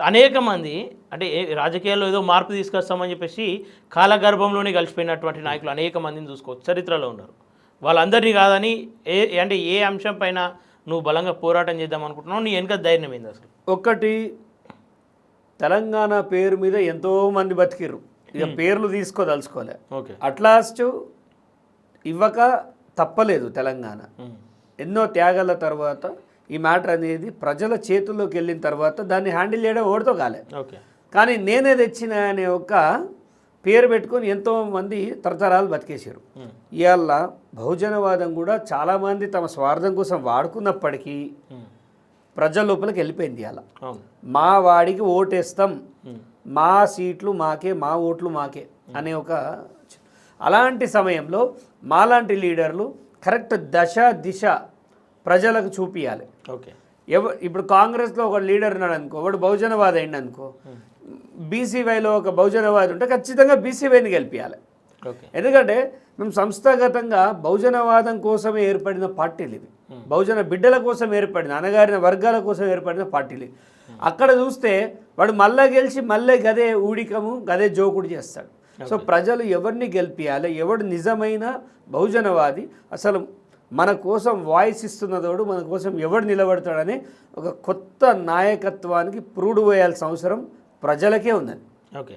అనేక మంది అంటే రాజకీయాల్లో ఏదో మార్పు తీసుకొస్తామని చెప్పేసి కాలగర్భంలోనే కలిసిపోయినటువంటి నాయకులు అనేక మందిని చూసుకోవచ్చు, చరిత్రలో ఉన్నారు. వాళ్ళందరినీ కాదని అంటే ఏ అంశం పైన నువ్వు బలంగా పోరాటం చేద్దాం అనుకుంటున్నావు, నీ వెనక ధైర్యం ఏంది అసలు? ఒకటి, తెలంగాణ పేరు మీద ఎంతోమంది బతికిర్రు, ఇక పేర్లు తీసుకోదలుచుకోలే. ఓకే, అట్లాస్ట్ ఇవ్వక తప్పలేదు తెలంగాణ. ఎన్నో త్యాగాల తర్వాత ఈ మ్యాటర్ అనేది ప్రజల చేతుల్లోకి వెళ్ళిన తర్వాత దాన్ని హ్యాండిల్ చేయడం ఓడితో కాలే. ఓకే, కానీ నేనే తెచ్చిన అనే ఒక పేరు పెట్టుకొని ఎంతోమంది తరతరాలు బతికేసారు. ఇవాళ బహుజనవాదం కూడా చాలామంది తమ స్వార్థం కోసం వాడుకున్నప్పటికీ ప్రజల లోపలికి వెళ్ళిపోయింది. ఇవాళ మా వాడికి ఓటేస్తాం, మా సీట్లు మాకే, మా ఓట్లు మాకే అనే ఒక, అలాంటి సమయంలో మాలాంటి లీడర్లు కరెక్ట్ దశ దిశ ప్రజలకు చూపించాలి. ఓకే, ఇప్పుడు కాంగ్రెస్లో ఒక లీడర్ ఉన్నాడు అనుకో, వాడు బహుజనవాది అయింది అనుకో, బీసీవైలో ఒక బహుజనవాది ఉంటే ఖచ్చితంగా బీసీవైని గెలిపించాలి. ఎందుకంటే మేము సంస్థాగతంగా బహుజనవాదం కోసమే ఏర్పడిన పార్టీలు ఇవి, బహుజన బిడ్డల కోసం ఏర్పడిన, అనగారిన వర్గాల కోసం ఏర్పడిన పార్టీలు. అక్కడ చూస్తే వాడు మళ్ళా గెలిచి మళ్ళీ గదే ఊడికము గదే జోకుడు చేస్తాడు. సో ప్రజలు ఎవరిని గెలిపించాలి, ఎవడు నిజమైన బహుజనవాది, అసలు మన కోసం వాయిస్ ఇస్తున్నదోడు, మన కోసం ఎవడు నిలబడతాడని ఒక కొత్త నాయకత్వానికి ప్రూవ్ చేయాల్సిన అవసరం ప్రజలకే ఉన్నది. ఓకే.